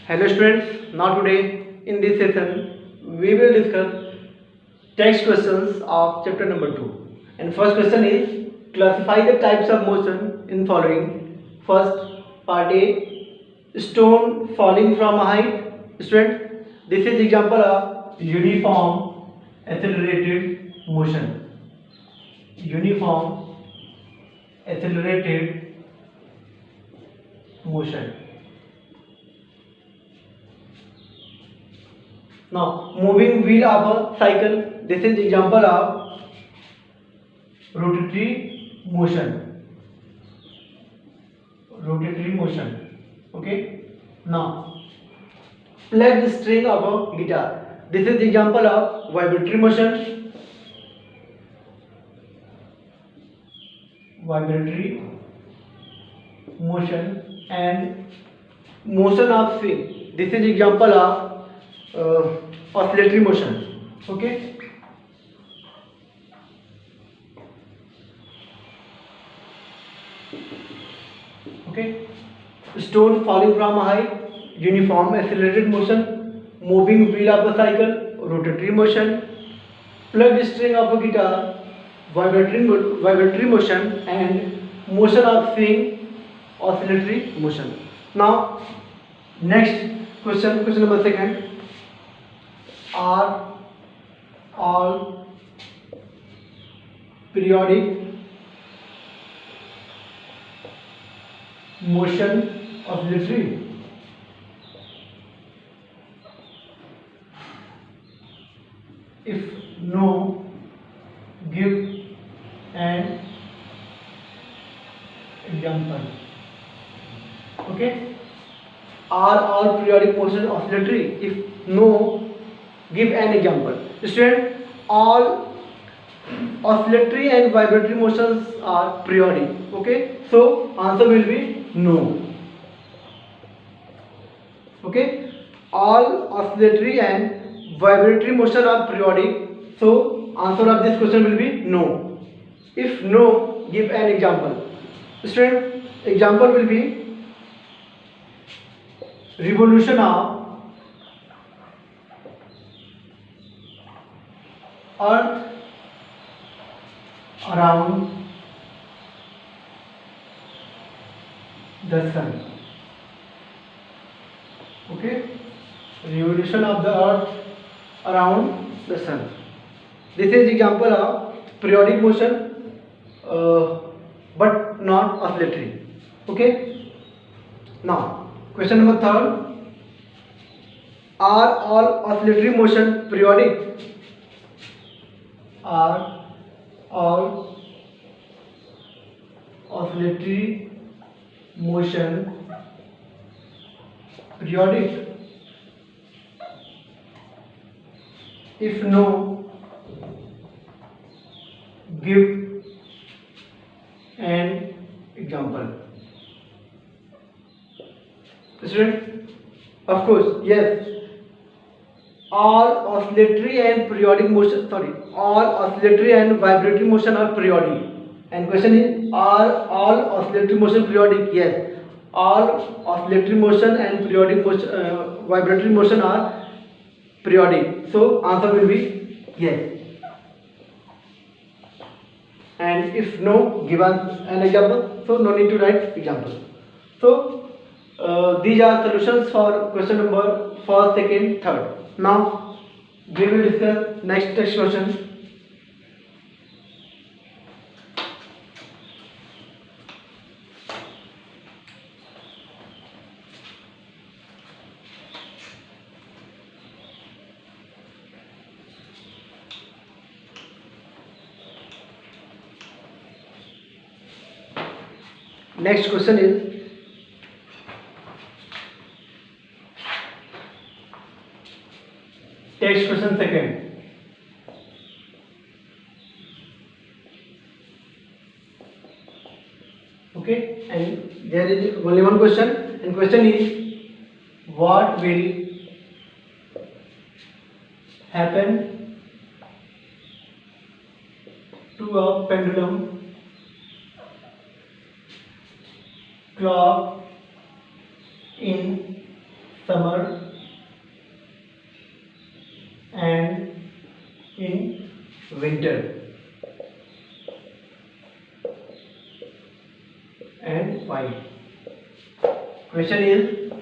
Hello students, now today in this session we will discuss text questions of chapter number 2. And first question is classify the types of motion in following. First part A, stone falling from a height. Student, this is example of uniform accelerated motion. Uniform accelerated motion. Now, moving wheel of a cycle. This is example of rotatory motion. Rotatory motion. Okay. Now, plucked string of a guitar. This is example of vibratory motion. Vibratory motion and motion of swing. This is example of oscillatory motion. Okay. Okay. Stone falling from a height, uniform accelerated motion, moving wheel of a cycle, rotatory motion, plucked string of a guitar, vibratory motion, and motion of swing, oscillatory motion. Now, next question number second. Are all periodic motion oscillatory? If no, give an example. Okay. Are all periodic motion oscillatory? If no, give an example. Student, all oscillatory and vibratory motions are periodic. Okay, so answer will be no. Okay, all oscillatory and vibratory motion are periodic. So answer of this question will be no. If no, give an example. Student, example will be revolution of Earth around the sun. Okay, revolution of the Earth around the sun. This is example of periodic motion, but not oscillatory. Okay. Now, question number third. Are all oscillatory motion periodic? Are all oscillatory motion periodic? If no, give an example. Student, of course, yes. All oscillatory and periodic motion, all oscillatory and vibratory motion are periodic. And question is, are all oscillatory motion periodic? Yes. All oscillatory motion and periodic motion, vibratory motion are periodic. So answer will be yes. And if no, given an example. So no need to write example. So these are solutions for question number first, second, third. Now we will discuss next text question. Next question is text question second. Okay, and there is only one question, and question is what will happen to a pendulum clock in summer and in winter. And why? Question is,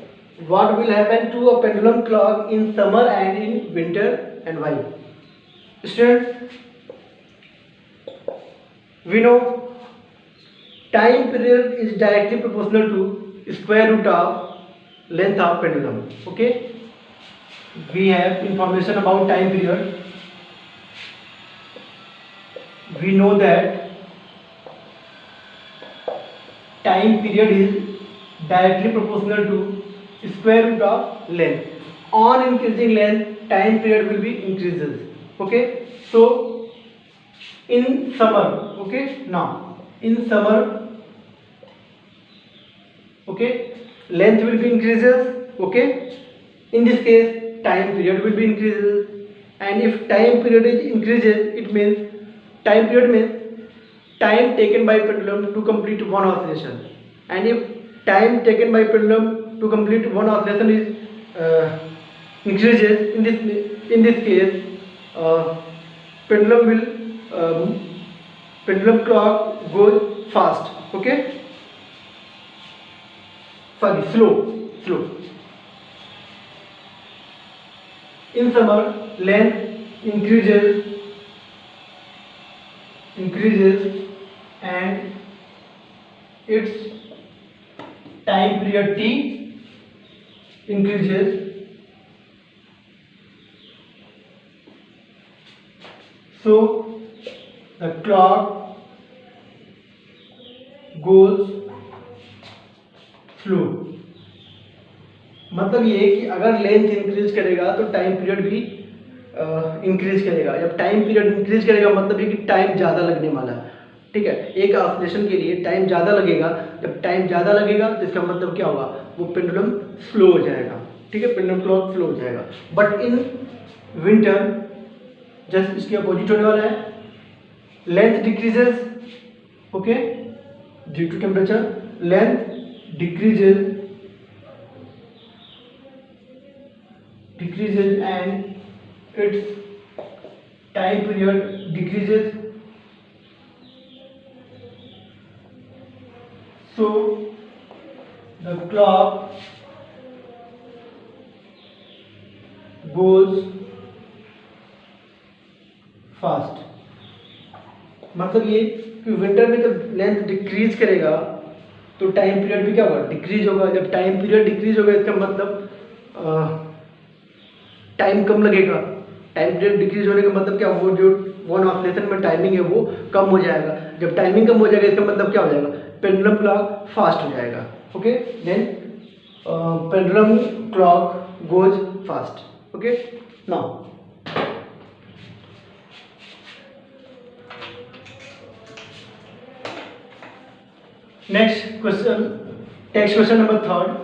what will happen to a pendulum clock in summer and in winter and why? Students, we know time period is directly proportional to square root of length of pendulum. Okay, we have information about time period. We know that time period is directly proportional to square root of length. On increasing length, time period will be increases. Okay, so in summer, okay, now in summer, okay, length will be increases. Okay, in this case, time period will be increases. And if time period is increases, it means time period means time taken by pendulum to complete one oscillation. And if time taken by pendulum to complete one oscillation is increases, in this case, pendulum will pendulum clock goes fast. Okay, sorry, slow. In summer, length increases and its time period T increases. So the clock goes slow. मतलब ये कि अगर length increase करेगा तो time period भी increase करेगा. जब time period increase करेगा मतलब ये कि टाइम ज़्यादा लगने वाला है. ठीक है, एक ऑसिलेशन के लिए टाइम ज़्यादा लगेगा. जब टाइम ज़्यादा लगेगा तो इसका मतलब क्या होगा, वो पेंडुलम स्लो हो जाएगा. ठीक है, पेंडुलम क्लॉक स्लो हो जाएगा. बट इन विंटर जस्ट इसके अपोजिट होने वाला है. Length decreases. Okay, due to temperature length decreases and its time period decreases. So the clock goes fast. मतलब ये कि विंटर में जब लेंथ डिक्रीज करेगा तो टाइम पीरियड भी क्या होगा, डिक्रीज होगा. जब टाइम पीरियड डिक्रीज होगा इसका मतलब टाइम कम लगेगा. टाइम पीरियड डिक्रीज होने का मतलब क्या, वो जो वन ऑसिलेशन में टाइमिंग है वो कम हो जाएगा. जब टाइमिंग कम हो जाएगा इसका मतलब क्या हो जाएगा, पेंडुलम क्लॉक फास्ट हो जाएगा. Okay, then pendulum clock goes fast. Okay, now next question number 3.